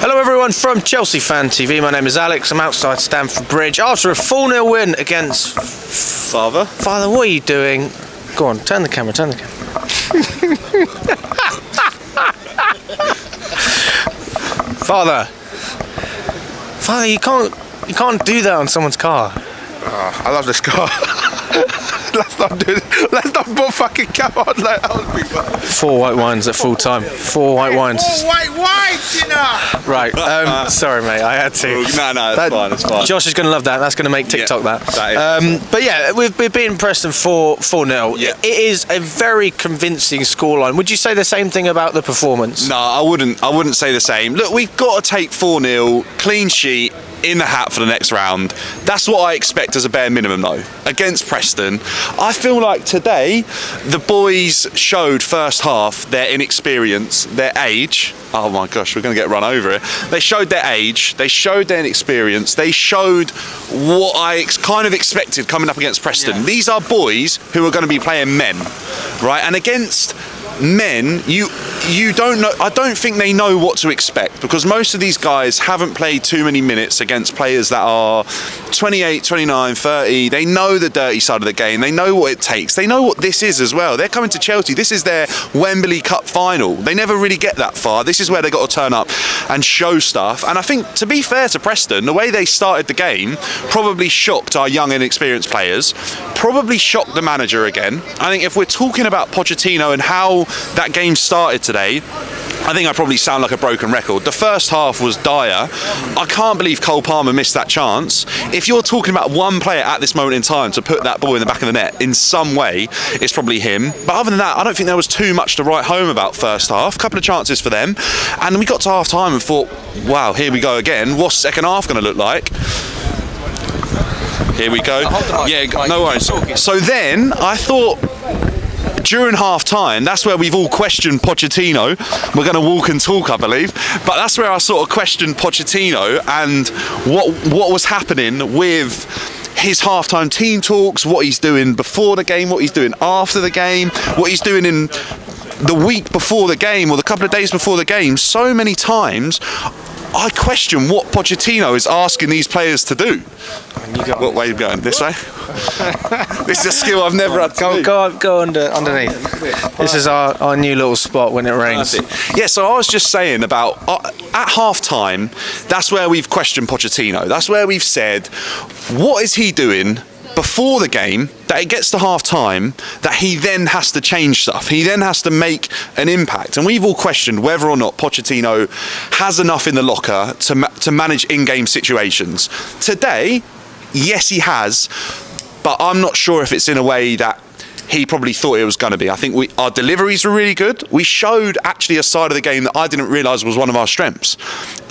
Hello everyone from Chelsea Fan TV. My name is Alex. I'm outside Stamford Bridge after a 4-0 win against Father. Father, what are you doing? Go on, turn the camera, turn the camera. Father, you can't do that on someone's car. Oh, I love this car. Let's not put fucking cap on like other people. 4 white wines at full time. 4 white wines. 4 white wines, you know. Right. Sorry, mate. I had to. No, it's fine. It's fine. Josh is going to love that. That's going to make TikTok that is. But yeah, we've beaten Preston 4-0. Yeah. It is a very convincing scoreline. Would you say the same thing about the performance? No, I wouldn't say the same. Look, we've got to take 4-0, clean sheet, in the hat for the next round. That's what I expect as a bare minimum though. Against Preston, I feel like today the boys showed first half their inexperience, their age. Oh my gosh, we're going to get run over it. They showed their age, they showed their inexperience, they showed what I kind of expected coming up against Preston. Yeah. These are boys who are going to be playing men, right? And against men, you don't know. I don't think they know what to expect, because most of these guys haven't played too many minutes against players that are 28, 29, 30. They know the dirty side of the game. They know what it takes. They know what this is as well. They're coming to Chelsea. This is their Wembley Cup final. They never really get that far. This is where they got to turn up and show stuff. And I think, to be fair to Preston, the way they started the game probably shocked our young and experienced players, probably shocked the manager again. I think if we're talking about Pochettino and how that game started today, I think I probably sound like a broken record. The first half was dire. I can't believe Cole Palmer missed that chance. If you're talking about one player at this moment in time to put that ball in the back of the net in some way, it's probably him. But other than that, I don't think there was too much to write home about first half. A couple of chances for them. And we got to half time and thought, wow, here we go again. What's second half going to look like? Here we go. Yeah, no worries. So then I thought, during half time, that's where we've all questioned Pochettino. We're going to walk and talk, I believe, but that's where I sort of questioned Pochettino and what was happening with his halftime team talks, what he's doing before the game, what he's doing after the game, what he's doing in the week before the game or the couple of days before the game. So many times I question what Pochettino is asking these players to do. What way are you going? This way? This is a skill I've never had to do. Go underneath. This is our new little spot when it rains. Yeah, so I was just saying about, at half-time, that's where we've questioned Pochettino. That's where we've said, what is he doing before the game, that it gets to half-time, that he then has to change stuff. He then has to make an impact. And we've all questioned whether or not Pochettino has enough in the locker to manage in-game situations. Today, yes, he has, but I'm not sure if it's in a way that he probably thought it was going to be. I think our deliveries were really good. We showed actually a side of the game that I didn't realise was one of our strengths.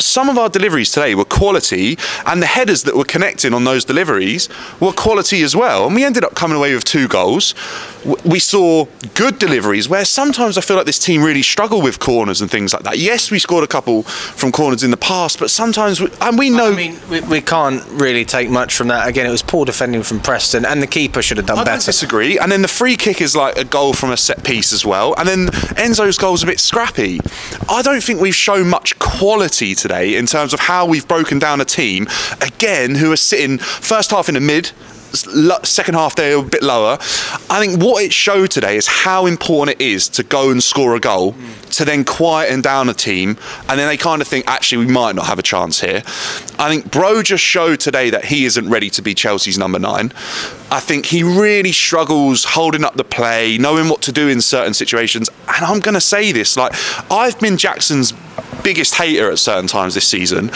Some of our deliveries today were quality, and the headers that were connecting on those deliveries were quality as well. And we ended up coming away with 2 goals. We saw good deliveries where sometimes I feel like this team really struggle with corners and things like that. Yes, we scored a couple from corners in the past, but sometimes, we know... I mean, we can't really take much from that. Again, it was poor defending from Preston, and the keeper should have done better. I don't disagree. And then the free kick is like a goal from a set piece as well. And then Enzo's goal's a bit scrappy. I don't think we've shown much quality today in terms of how we've broken down a team, again, who are sitting first half in the mid, second half they're a bit lower. I think what it showed today is how important it is to go and score a goal, to then quieten down a team, and then they kind of think, actually, we might not have a chance here. I think Bro just showed today that he isn't ready to be Chelsea's number 9. I think he really struggles holding up the play, knowing what to do in certain situations. And I'm going to say this, like, I've been Jackson's biggest hater at certain times this season,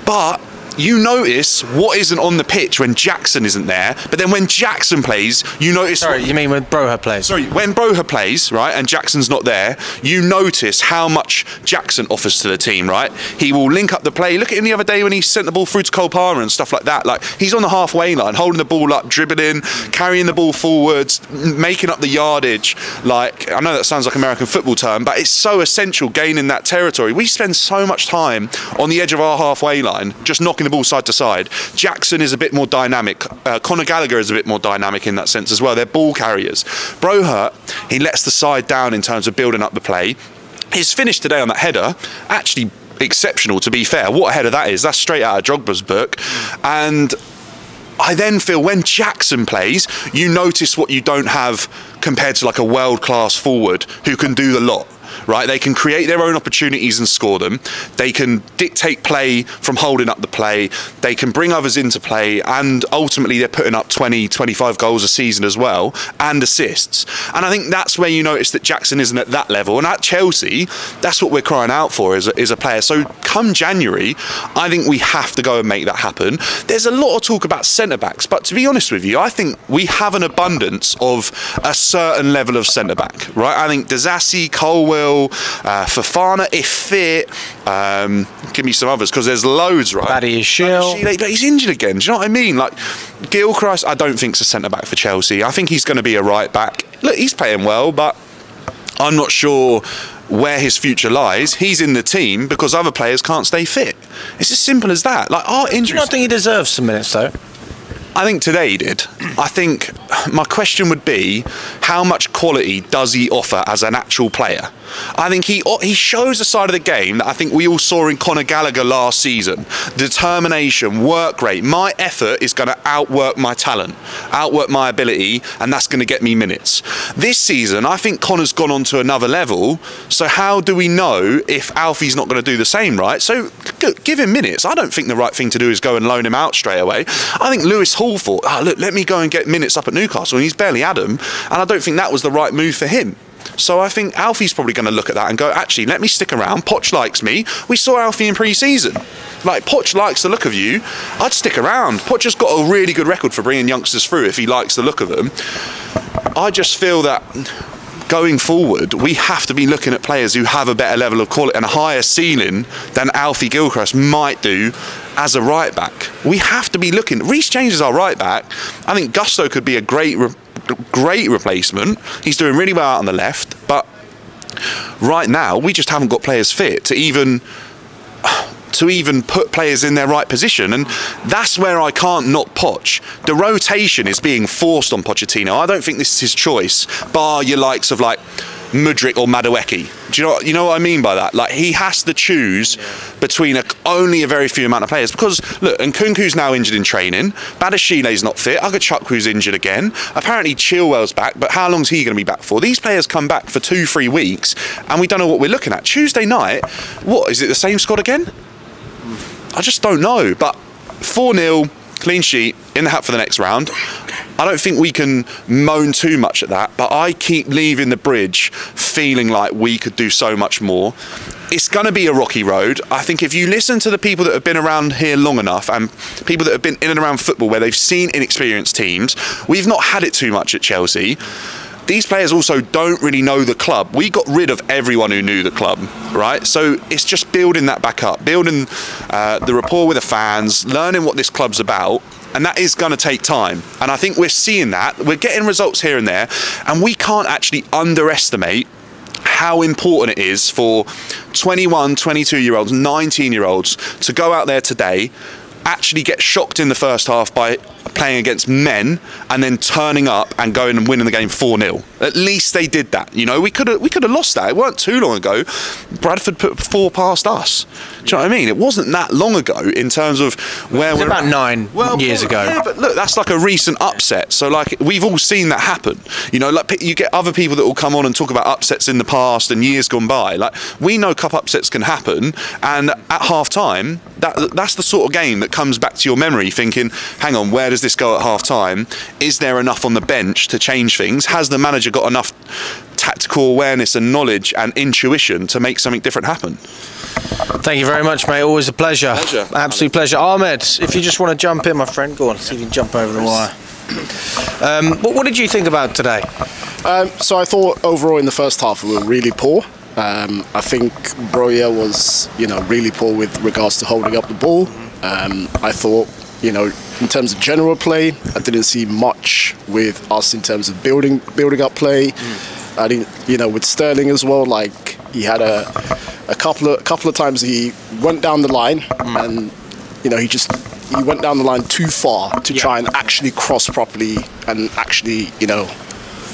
but you notice what isn't on the pitch when Jackson isn't there, but then when Jackson plays, you notice... Sorry, you mean when Broha plays? Sorry, when Broha plays, right, and Jackson's not there, you notice how much Jackson offers to the team, right? He will link up the play. Look at him the other day when he sent the ball through to Cole Palmer and stuff like that. Like, he's on the halfway line, holding the ball up, dribbling, carrying the ball forwards, making up the yardage. Like, I know that sounds like an American football term, but it's so essential gaining that territory. We spend so much time on the edge of our halfway line, just knocking the ball side to side. Jackson is a bit more dynamic. Conor Gallagher is a bit more dynamic in that sense as well. They're ball carriers. Broha, he lets the side down in terms of building up the play. His finish today on that header, actually, exceptional, to be fair. What a header that is. That's straight out of Drogba's book. And I then feel when Jackson plays, you notice what you don't have compared to like a world-class forward who can do the lot. Right, they can create their own opportunities and score them. They can dictate play from holding up the play. They can bring others into play, and ultimately they're putting up 20, 25 goals a season as well, and assists. And I think that's where you notice that Jackson isn't at that level. And at Chelsea, that's what we're crying out for is a player. So come January, I think we have to go and make that happen. There's a lot of talk about centre-backs, but to be honest with you, I think we have an abundance of a certain level of centre-back, right? I think Disasi, Colwell, Fofana, if fit, give me some others because there's loads, right? Paddy is Shill. But he's injured again. Do you know what I mean? Like Gilchrist, I don't think's a centre back for Chelsea. I think he's going to be a right back. Look, he's playing well, but I'm not sure where his future lies. He's in the team because other players can't stay fit. It's as simple as that. Like our injuries. Do you not think he deserves some minutes though? I think today he did. I think my question would be, how much quality does he offer as an actual player? I think he shows a side of the game that I think we all saw in Conor Gallagher last season. Determination, work rate. My effort is going to outwork my talent, outwork my ability, and that's going to get me minutes. This season, I think Conor's gone on to another level. So how do we know if Alfie's not going to do the same, right? So give him minutes. I don't think the right thing to do is go and loan him out straight away. I think Lewis Hall thought, look, let me go and get minutes up at Newcastle, and he's barely had them. And I don't think that was the right move for him. So I think Alfie's probably going to look at that and go, actually, let me stick around. Poch likes me. We saw Alfie in pre-season. Like, Poch likes the look of you. I'd stick around. Poch has got a really good record for bringing youngsters through if he likes the look of them. I just feel that going forward, we have to be looking at players who have a better level of quality and a higher ceiling than Alfie Gilchrist might do as a right back. We have to be looking. Reece James is our right back. I think Gusto could be a great replacement. He's doing really well out on the left, but right now we just haven't got players fit to even put players in their right position, and that's where I can't knock Poch. The rotation is being forced on Pochettino. I don't think this is his choice, bar your likes of like Mudryk or Madueke. Do you know what I mean by that? Like, he has to choose between only a very few amount of players, because look, Nkunku's now injured in training, Badashile's not fit, Agachukwu injured again, apparently Chilwell's back, but how long's he going to be back for? These players come back for 2-3 weeks and we don't know what we're looking at. Tuesday night, what is it, the same squad again? I just don't know. But 4-0 clean sheet in the hat for the next round. I don't think we can moan too much at that, but I keep leaving the bridge feeling like we could do so much more. It's going to be a rocky road. I think if you listen to the people that have been around here long enough, and people that have been in and around football where they've seen inexperienced teams, we've not had it too much at Chelsea. These players also don't really know the club. We got rid of everyone who knew the club, right? So it's just building that back up, building the rapport with the fans, learning what this club's about, and that is going to take time. And I think we're seeing that. We're getting results here and there, and we can't actually underestimate how important it is for 21, 22-year-olds, 19-year-olds to go out there today, actually get shocked in the first half by playing against men, and then turning up and going and winning the game 4-0. At least they did that. You know, we could have lost that. It weren't too long ago. Bradford put 4 past us. Do you know what I mean? It wasn't that long ago in terms of where we're about 9 years ago. Yeah, but look, that's like a recent upset. So like, we've all seen that happen. You know, like, you get other people that will come on and talk about upsets in the past and years gone by. Like, we know cup upsets can happen, and at half time, that's the sort of game that comes back to your memory, thinking, hang on, where does this go at half time? Is there enough on the bench to change things? Has the manager got enough tactical awareness and knowledge and intuition to make something different happen? Thank you very much, mate. Always a pleasure. Absolute pleasure. Ahmed, if you just want to jump in, my friend, go on, see if you can jump over the wire. What did you think about today? So I thought overall in the first half we were really poor. I think Broya was, really poor with regards to holding up the ball. I thought, in terms of general play, I didn't see much with us in terms of building up play. I didn't, with Sterling as well. Like, he had a couple of times he went down the line, and he went down the line too far to try and actually cross properly and actually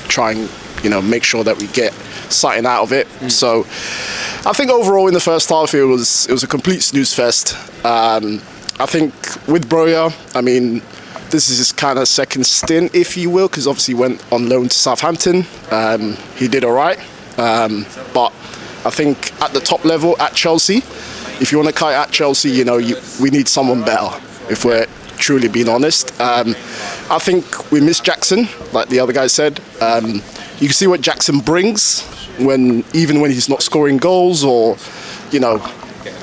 try and make sure that we get something out of it. So I think overall in the first half it was a complete snooze fest. I think with Broja, I mean, this is his kind of second stint, if you will, because obviously he went on loan to Southampton. He did all right, but I think at the top level at Chelsea, if you want to kite at Chelsea, you know, we need someone better. If we're truly being honest, I think we miss Jackson, like the other guy said. You can see what Jackson brings even when he's not scoring goals, or you know,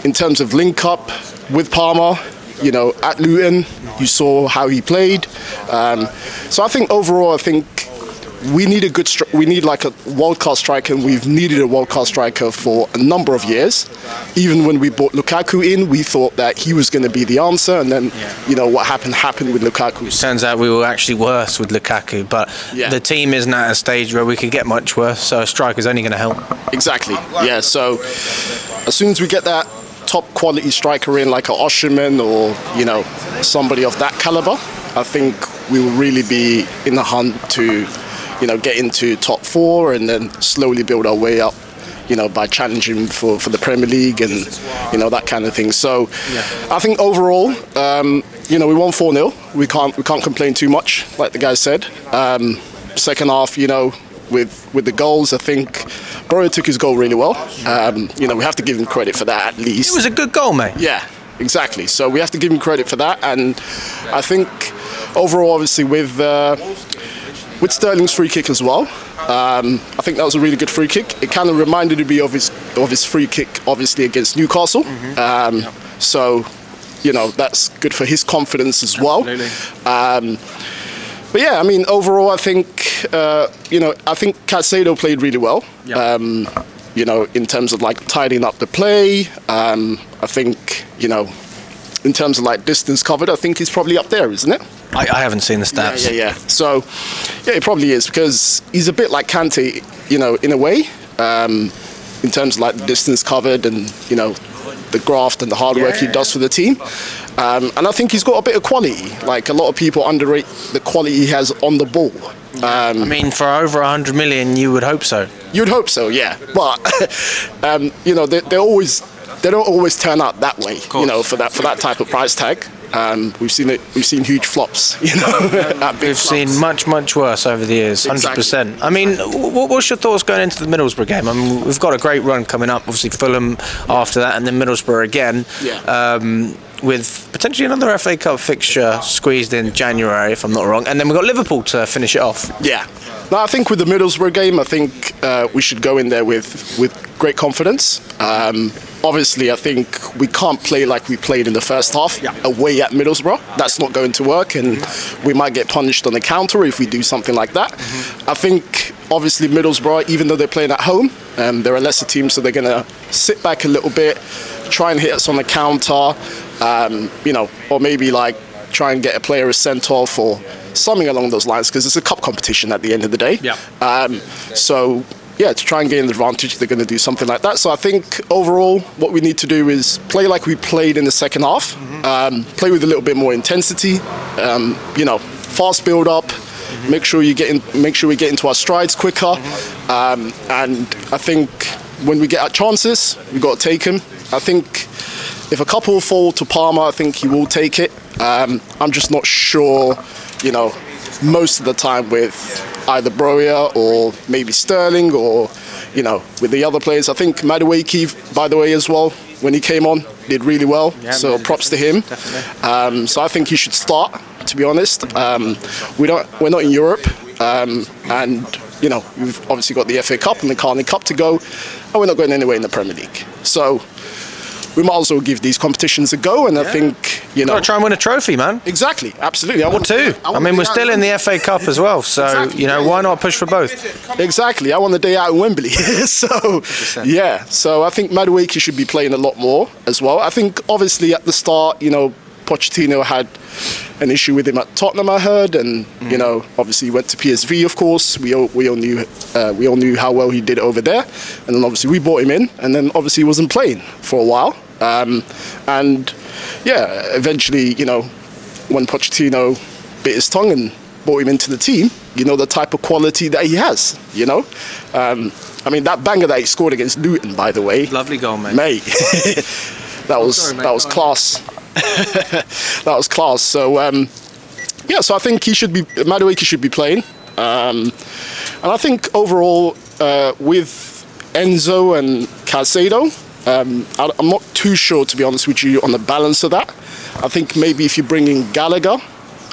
in terms of link up with Palmer. You know, at Luton, you saw how he played. So I think overall, I think we need we need like a world-class striker, and we've needed a world-class striker for a number of years. Even when we brought Lukaku in, we thought that he was going to be the answer, and then you know what happened with Lukaku. It turns out we were actually worse with Lukaku, but the team isn't at a stage where we could get much worse, so a striker's only going to help. Exactly. Yeah. So as soon as we get that top quality striker in, like a Osimhen or you know somebody of that caliber, I think we will really be in the hunt to you know get into top 4 and then slowly build our way up, you know, by challenging for the Premier League and you know that kind of thing. So I think overall, you know, we won 4-0. We can't complain too much, like the guy said. Second half, you know, with the goals, I think Broja took his goal really well. You know, we have to give him credit for that at least. It was a good goal, mate. Yeah, exactly. So we have to give him credit for that. And I think overall, obviously, with Sterling's free kick as well, I think that was a really good free kick. It kind of reminded me of his free kick, obviously, against Newcastle. So, you know, that's good for his confidence as well. But yeah, I mean, overall, I think, you know, I think Caicedo played really well. You know, in terms of like tidying up the play. I think, you know, in terms of like distance covered, I think he's probably up there, isn't it? I haven't seen the stats. Yeah. So, yeah, it probably is, because he's a bit like Kante, you know, in a way, in terms of like the distance covered and, you know, the graft and the hard work he does for the team. And I think he's got a bit of quality. Like, a lot of people underrate the quality he has on the ball. I mean, for over 100 million, you would hope so. You'd hope so, yeah. But, you know, they don't always turn out that way, you know, for that type of price tag. We've seen huge flops, you know. We've seen much worse over the years, 100%. I mean, what's your thoughts going into the Middlesbrough game? I mean, we've got a great run coming up, obviously Fulham after that, and then Middlesbrough again, with potentially another FA Cup fixture squeezed in January, if I'm not wrong, and then we've got Liverpool to finish it off. Yeah. No, I think with the Middlesbrough game, I think we should go in there with great confidence. Obviously, I think we can't play like we played in the first half away at Middlesbrough. That's not going to work, and we might get punished on the counter if we do something like that. I think, obviously, Middlesbrough, even though they're playing at home, they're a lesser team, so they're going to sit back a little bit, try and hit us on the counter, you know, or maybe like try and get a player sent off or something along those lines, because it's a cup competition at the end of the day. So, yeah, to try and gain the advantage, they're going to do something like that. So I think overall, what we need to do is play like we played in the second half, play with a little bit more intensity, you know, fast build up, make sure we get into our strides quicker, and I think when we get our chances, we've got to take them. I think if a couple fall to Palmer, I think he will take it. I'm just not sure, you know, most of the time with either Broja or maybe Sterling or, you know, with the other players. I think Madueke, by the way, as well, when he came on, did really well. So props to him. So I think he should start, to be honest. We're not in Europe, and, you know, we've obviously got the FA Cup and the Carling Cup to go, and we're not going anywhere in the Premier League. So we might as well give these competitions a go, and I think, you know, got to try and win a trophy, man. Exactly, absolutely. I want to. I mean, we're still in the FA Cup as well, so you know, why not push for both? Exactly. I want the day out in Wembley. So yeah. So I think Madueke should be playing a lot more as well. I think obviously at the start, you know, Pochettino had an issue with him at Tottenham, I heard, and you know, obviously he went to PSV. Of course, we all knew how well he did over there, and then obviously we brought him in, and then obviously he wasn't playing for a while. And yeah, eventually, you know, when Pochettino bit his tongue and brought him into the team, you know, the type of quality that he has, you know. I mean, that banger that he scored against Luton, by the way. Lovely goal, mate. That was class. That was class. So yeah, so I think Madueke should be playing, and I think overall with Enzo and Caicedo, I'm not too sure, to be honest with you, on the balance of that. I think maybe if you bring in Gallagher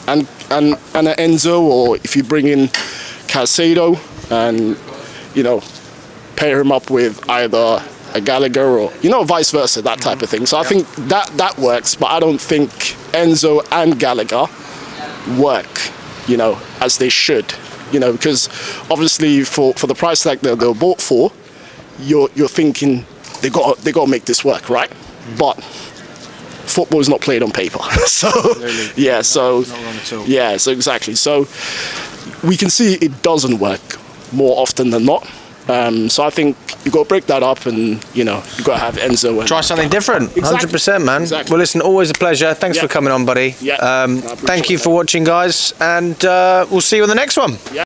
and an Enzo, or if you bring in Caicedo and, you know, pair him up with either a Gallagher or, you know, vice versa, that type of thing. So I think that works, but I don't think Enzo and Gallagher work, you know, as they should, you know, because obviously for the price tag that they were bought for, you're thinking they got to make this work, right? But football is not played on paper. So yeah, so yeah, so exactly. So we can see it doesn't work more often than not. So I think you got to break that up, and you know, you got to have Enzo and try something different. 100%, man. Exactly. Well, listen, always a pleasure. Thanks for coming on, buddy. Yeah. Thank you for watching, guys, and we'll see you on the next one. Yeah.